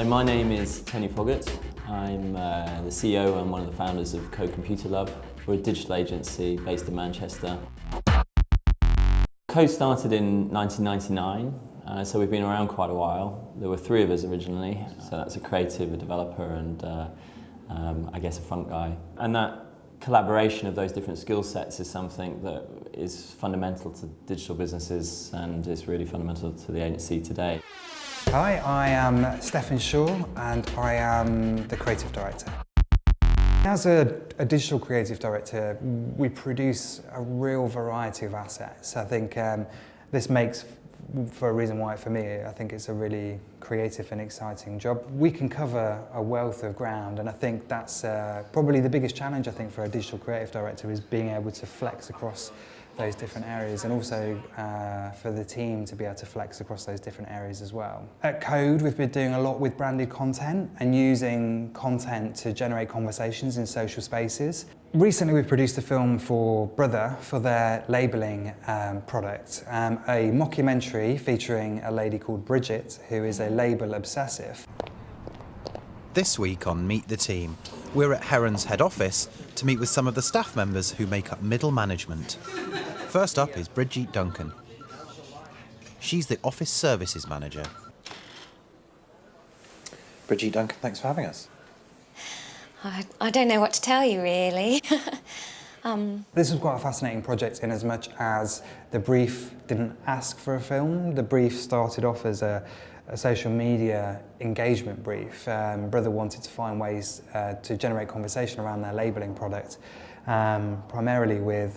So my name is Tony Foggett. I'm the CEO and one of the founders of Code Computer Love. We're a digital agency based in Manchester. Code started in 1999, so we've been around quite a while. There were 3 of us originally, so that's a creative, a developer and I guess a front guy. And that collaboration of those different skill sets is something that is fundamental to digital businesses and is really fundamental to the agency today. Hi, I am Stephen Shaw and I am the creative director. As a digital creative director, we produce a real variety of assets. I think this makes, for a reason why for me, I think it's a really creative and exciting job. We can cover a wealth of ground, and I think that's probably the biggest challenge, I think, for a digital creative director is being able to flex across those different areas, and also for the team to be able to flex across those different areas as well. At Code, we've been doing a lot with branded content and using content to generate conversations in social spaces. Recently, we've produced a film for Brother for their labelling product, a mockumentary featuring a lady called Bridget, who is a label obsessive. This week on Meet the Team, we're at Heron's head office to meet with some of the staff members who make up middle management. First up is Bridget Duncan. She's the office services manager. Bridget Duncan, thanks for having us. I don't know what to tell you, really. This was quite a fascinating project in as much as the brief didn't ask for a film. The brief started off as a social media engagement brief. Brother wanted to find ways to generate conversation around their labelling product, primarily with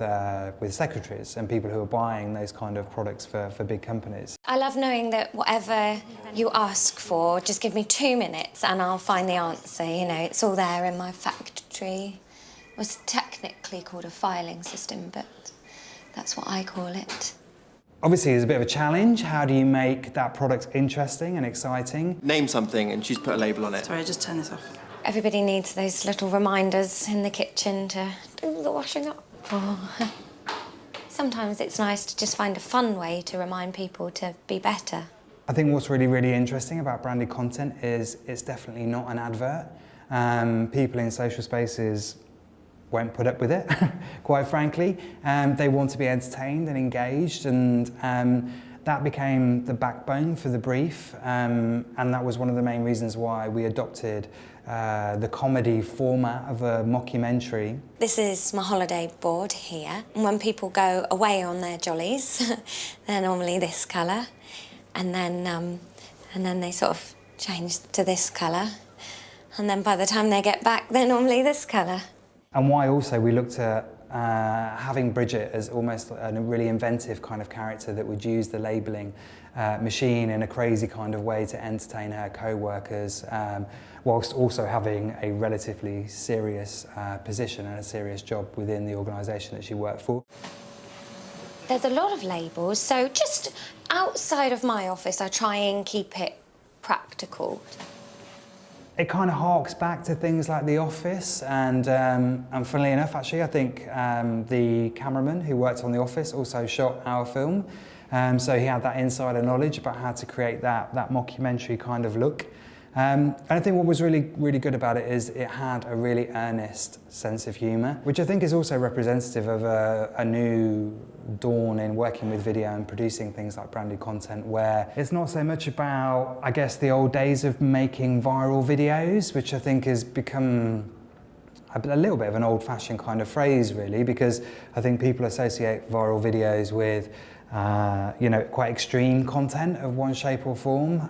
secretaries and people who are buying those kind of products for big companies. I love knowing that whatever you ask for, just give me 2 minutes and I'll find the answer. You know, it's all there in my factory. It was technically called a filing system, but that's what I call it. Obviously, it's a bit of a challenge. How do you make that product interesting and exciting? Name something and she's put a label on it. Sorry, just turn this off. Everybody needs those little reminders in the kitchen to do the washing up. Sometimes it's nice to just find a fun way to remind people to be better. I think what's really, really interesting about branded content is it's definitely not an advert. People in social spaces won't put up with it, quite frankly. They want to be entertained and engaged, and that became the backbone for the brief, and that was one of the main reasons why we adopted the comedy format of a mockumentary. This is my holiday board here. When people go away on their jollies, they're normally this colour, and then they sort of change to this colour, and then by the time they get back, they're normally this colour. And why also we looked at having Bridget as almost a really inventive kind of character that would use the labelling machine in a crazy kind of way to entertain her co-workers, whilst also having a relatively serious position and a serious job within the organisation that she worked for. There's a lot of labels, so just outside of my office, I try and keep it practical. It kind of harks back to things like The Office, and funnily enough, actually, I think the cameraman who worked on The Office also shot our film, so he had that insider knowledge about how to create that mockumentary kind of look. And I think what was really, really good about it is it had a really earnest sense of humour, which I think is also representative of a new dawn in working with video and producing things like branded content, where it's not so much about, I guess, the old days of making viral videos, which I think has become a little bit of an old-fashioned kind of phrase, really, because I think people associate viral videos with you know, quite extreme content of one shape or form,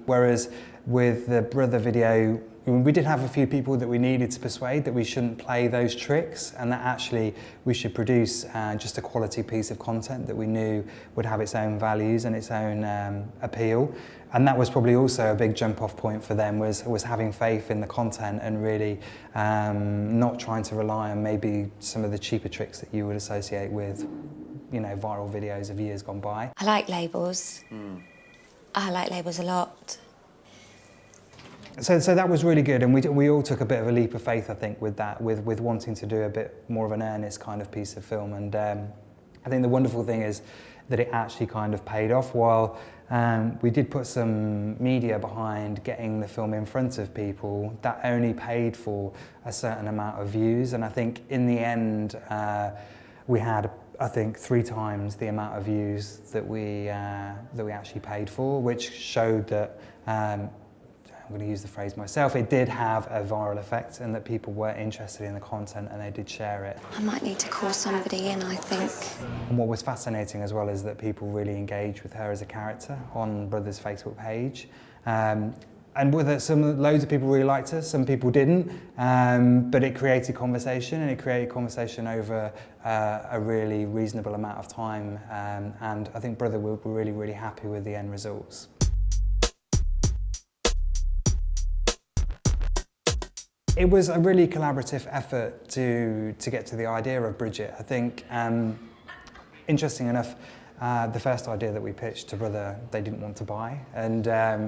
whereas with the Brother video, we did have a few people that we needed to persuade that we shouldn't play those tricks and that actually we should produce just a quality piece of content that we knew would have its own values and its own appeal. And that was probably also a big jump-off point for them, was having faith in the content and really not trying to rely on maybe some of the cheaper tricks that you would associate with, you know, viral videos of years gone by. I like labels. I like labels a lot. So that was really good, and we all took a bit of a leap of faith, I think, with that, with wanting to do a bit more of an earnest kind of piece of film. And I think the wonderful thing is that it actually kind of paid off. While We did put some media behind getting the film in front of people. That only paid for a certain amount of views, and I think in the end we had, I think, 3 times the amount of views that we actually paid for, which showed that, I'm going to use the phrase myself, it did have a viral effect and that people were interested in the content and they did share it. I might need to call somebody in, I think. And what was fascinating as well is that people really engaged with her as a character on Brother's Facebook page. And with it, loads of people really liked her, some people didn't, but it created conversation, and it created conversation over a really reasonable amount of time, and I think Brother were really, really happy with the end results. It was a really collaborative effort to get to the idea of Bridget. I think, interesting enough, the first idea that we pitched to Brother, they didn't want to buy, and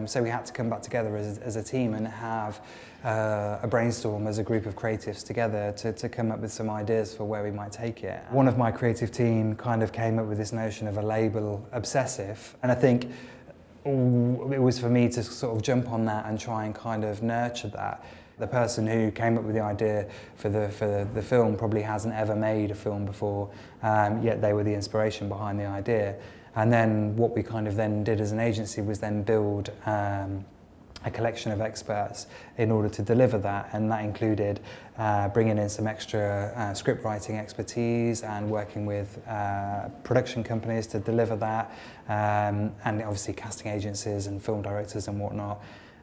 so we had to come back together as a team and have a brainstorm as a group of creatives together to come up with some ideas for where we might take it. One of my creative team kind of came up with this notion of a label obsessive, and I think it was for me to sort of jump on that and try and kind of nurture that. The person who came up with the idea for the film probably hasn't ever made a film before, yet they were the inspiration behind the idea. And then what we kind of then did as an agency was then build a collection of experts in order to deliver that, and that included bringing in some extra script writing expertise and working with production companies to deliver that, and obviously casting agencies and film directors and whatnot.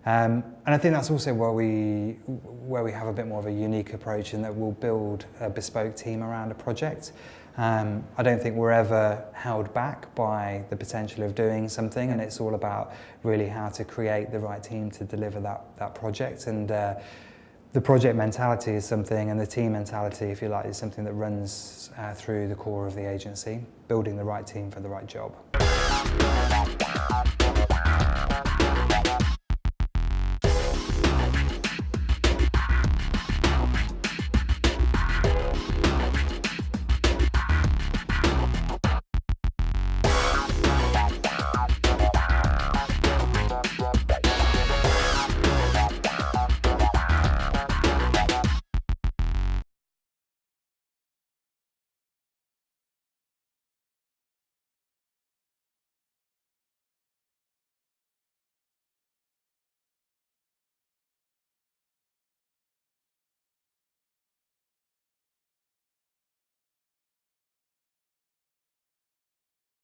And I think that's also where we have a bit more of a unique approach in that we'll build a bespoke team around a project. I don't think we're ever held back by the potential of doing something, and it's all about really how to create the right team to deliver that project. And the project mentality is something, and the team mentality, if you like, is something that runs through the core of the agency, building the right team for the right job.